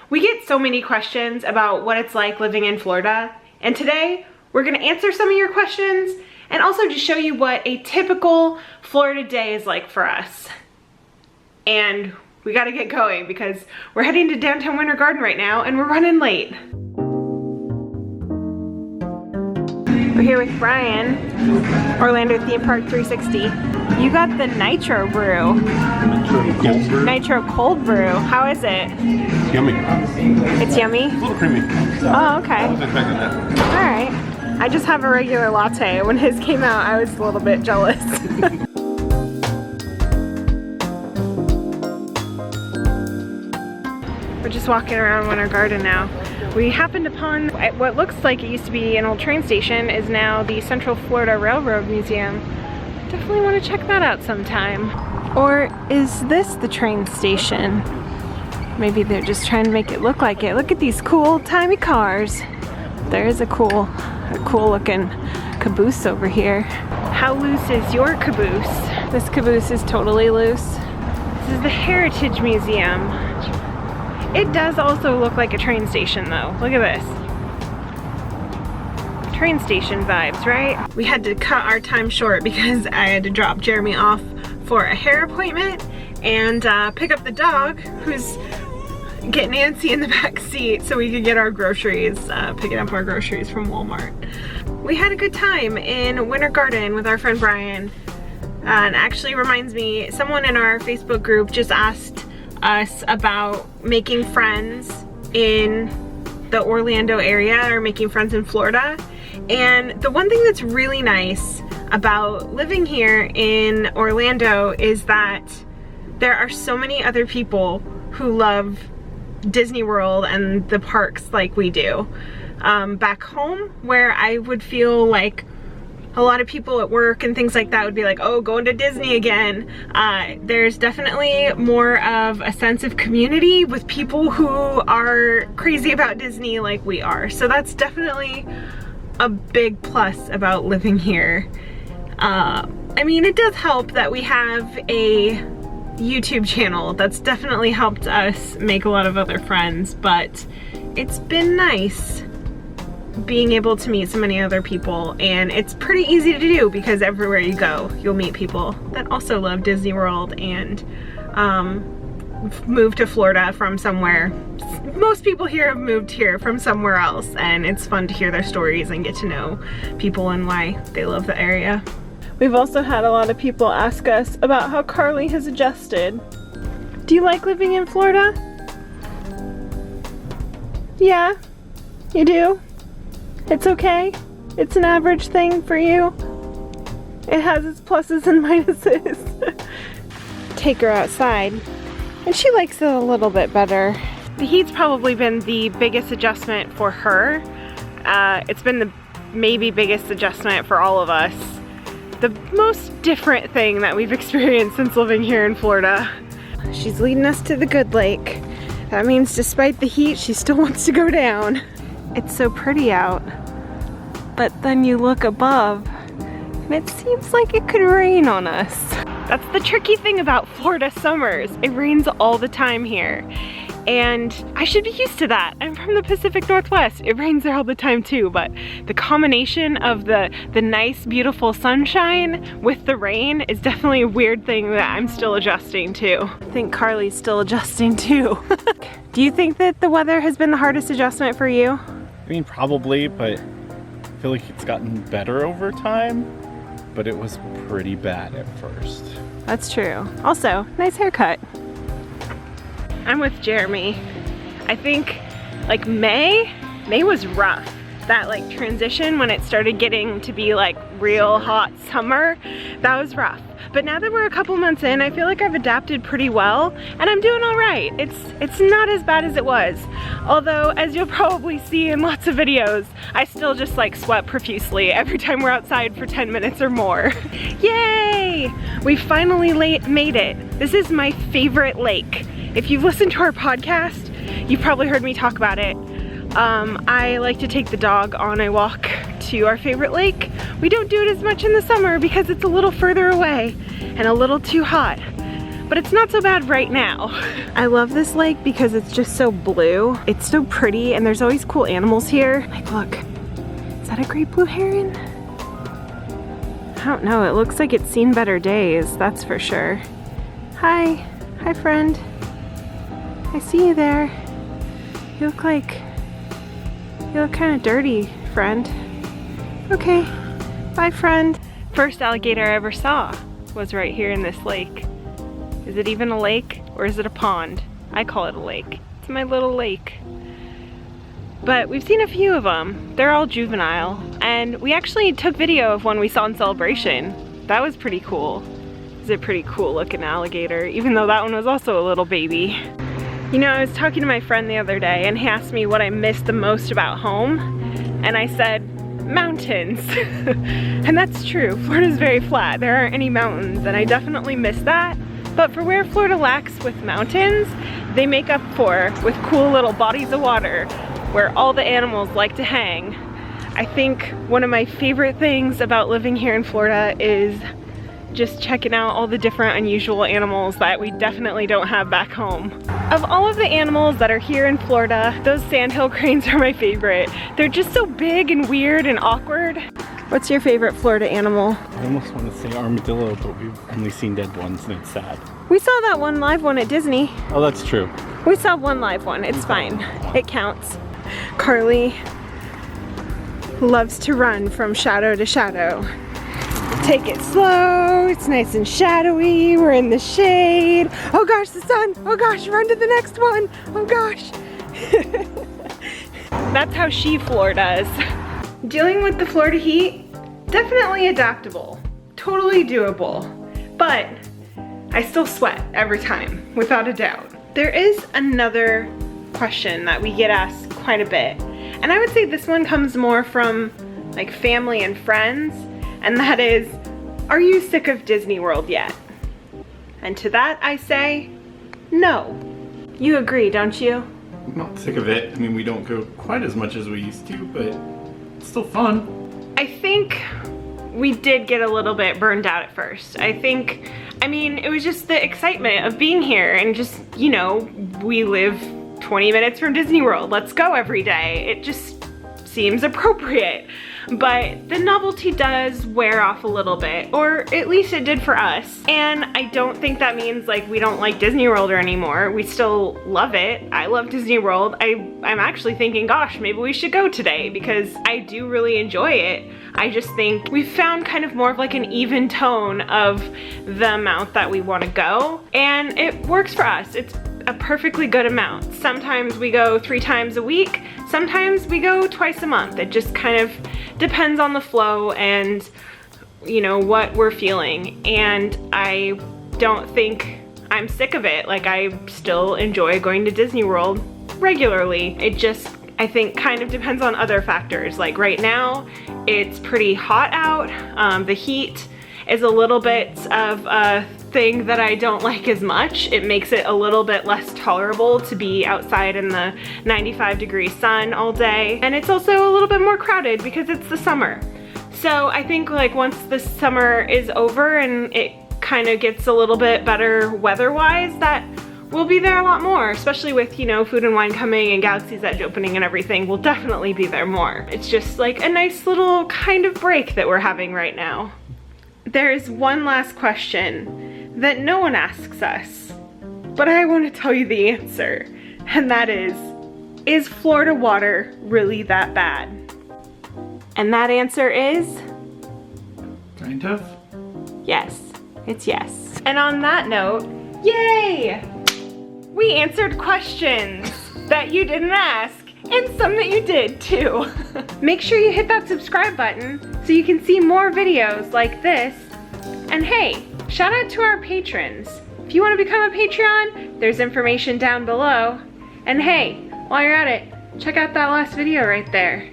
We get so many questions about what it's like living in Florida, and today we're gonna answer some of your questions and also just show you what a typical Florida day is like for us. And we gotta get going because we're heading to downtown Winter Garden right now and we're running late. We're here with Brian, Orlando Theme Park 360. You got the Nitro Brew. Nitro Cold Brew. Nitro Cold Brew. How is it? It's yummy. It's yummy? A little creamy. Oh, okay. I was expecting that. Alright. I just have a regular latte. When his came out, I was a little bit jealous. We're just walking around Winter Garden now. We happened upon what looks like it used to be an old train station is now the Central Florida Railroad Museum. Definitely want to check that out sometime. Or is this the train station? Maybe they're just trying to make it look like it. Look at these cool timey cars. There is a cool looking caboose over here. How loose is your caboose? This caboose is totally loose. This is the Heritage Museum. It does also look like a train station though. Look at this. Train station vibes, right? We had to cut our time short because I had to drop Jeremy off for a hair appointment and pick up the dog who's getting antsy in the back seat so we could get our groceries, picking up our groceries from Walmart. We had a good time in Winter Garden with our friend Brian. And actually reminds me, someone in our Facebook group just asked us about making friends in the Orlando area or making friends in Florida. And the one thing that's really nice about living here in Orlando is that there are so many other people who love Disney World and the parks like we do. Back home, where I would feel like a lot of people at work and things like that would be like, oh, going to Disney again. There's definitely more of a sense of community with people who are crazy about Disney like we are. So that's definitely a big plus about living here. I mean, it does help that we have a YouTube channel. That's definitely helped us make a lot of other friends, but it's been nice being able to meet so many other people, and it's pretty easy to do because everywhere you go you'll meet people that also love Disney World and moved to Florida from somewhere. Most people here have moved here from somewhere else, and it's fun to hear their stories and get to know people and why they love the area. We've also had a lot of people ask us about how Carly has adjusted. Do you like living in Florida? Yeah, you do? It's okay? It's an average thing for you? It has its pluses and minuses. Take her outside, and she likes it a little bit better. The heat's probably been the biggest adjustment for her. It's been the maybe biggest adjustment for all of us. The most different thing that we've experienced since living here in Florida. She's leading us to the good lake. That means despite the heat, she still wants to go down. It's so pretty out, but then you look above and it seems like it could rain on us. That's the tricky thing about Florida summers. It rains all the time here, and I should be used to that. I'm from the Pacific Northwest. It rains there all the time too, but the combination of the nice, beautiful sunshine with the rain is definitely a weird thing that I'm still adjusting to. I think Carly's still adjusting too. Do you think that the weather has been the hardest adjustment for you? I mean, probably, but I feel like it's gotten better over time, but it was pretty bad at first. That's true. Also, nice haircut. I'm with Jeremy. I think like May was rough. That like transition when it started getting to be like real hot summer, that was rough. But now that we're a couple months in, I feel like I've adapted pretty well and I'm doing all right. It's not as bad as it was. Although, as you'll probably see in lots of videos, I still just like sweat profusely every time we're outside for 10 minutes or more. Yay! We finally made it. This is my favorite lake. If you've listened to our podcast, you've probably heard me talk about it. I like to take the dog on a walk to our favorite lake. We don't do it as much in the summer because it's a little further away and a little too hot. but it's not so bad right now. I love this lake because it's just so blue. It's so pretty and there's always cool animals here. Like look, is that a great blue heron? I don't know, it looks like it's seen better days, that's for sure. Hi, hi friend. I see you there. You look kind of dirty, friend. Okay, bye friend. First alligator I ever saw was right here in this lake. Is it even a lake or is it a pond? I call it a lake. It's my little lake. But we've seen a few of them. They're all juvenile. And we actually took video of one we saw in Celebration. That was pretty cool. It's a pretty cool looking alligator, even though that one was also a little baby. You know, I was talking to my friend the other day and he asked me what I missed the most about home. And I said, mountains. And that's true. Florida's very flat. There aren't any mountains and I definitely miss that. But for where Florida lacks with mountains, they make up for with cool little bodies of water where all the animals like to hang. I think one of my favorite things about living here in Florida is just checking out all the different unusual animals that we definitely don't have back home. Of all of the animals that are here in Florida, those sandhill cranes are my favorite. They're just so big and weird and awkward. What's your favorite Florida animal? I almost want to say armadillo, but we've only seen dead ones and it's sad. We saw that one live one at Disney. Oh, that's true. We saw one live one, it's fine. It counts. Carly loves to run from shadow to shadow. Take it slow, it's nice and shadowy, we're in the shade. Oh gosh, the sun, oh gosh, run to the next one, oh gosh. That's how she floor does. Dealing with the Florida heat, definitely adaptable, totally doable, but I still sweat every time, without a doubt. There is another question that we get asked quite a bit, and I would say this one comes more from like family and friends, and that is, are you sick of Disney World yet? And to that I say, no. You agree, don't you? I'm not sick of it. I mean, we don't go quite as much as we used to, but it's still fun. I think we did get a little bit burned out at first. I mean, it was just the excitement of being here and just, you know, we live 20 minutes from Disney World. Let's go every day. It just seems appropriate. But the novelty does wear off a little bit, or at least it did for us. And I don't think that means like we don't like Disney World anymore. We still love it. I love Disney World. I'm actually thinking, gosh, maybe we should go today because I do really enjoy it. I just think we've found kind of more of like an even tone of the amount that we want to go, and it works for us. It's a perfectly good amount. Sometimes we go 3 times a week, sometimes we go twice a month. It just kind of depends on the flow and, you know, what we're feeling. And I don't think I'm sick of it. Like, I still enjoy going to Disney World regularly. It just, I think, kind of depends on other factors. Like right now, it's pretty hot out. The heat is a little bit of a thing that I don't like as much. It makes it a little bit less tolerable to be outside in the 95-degree sun all day. And it's also a little bit more crowded because it's the summer. So I think like once the summer is over and it kind of gets a little bit better weather-wise, that we'll be there a lot more, especially with, you know, Food and Wine coming and Galaxy's Edge opening and everything. We'll definitely be there more. It's just like a nice little kind of break that we're having right now. There's one last question that no one asks us, but I want to tell you the answer, and that is Florida water really that bad? And that answer is Kind of. yes. It's yes. And on that note, yay! We answered questions that you didn't ask, and some that you did too. Make sure you hit that subscribe button so you can see more videos like this. And hey, shout out to our patrons. If you want to become a Patreon, there's information down below. And hey, while you're at it, check out that last video right there.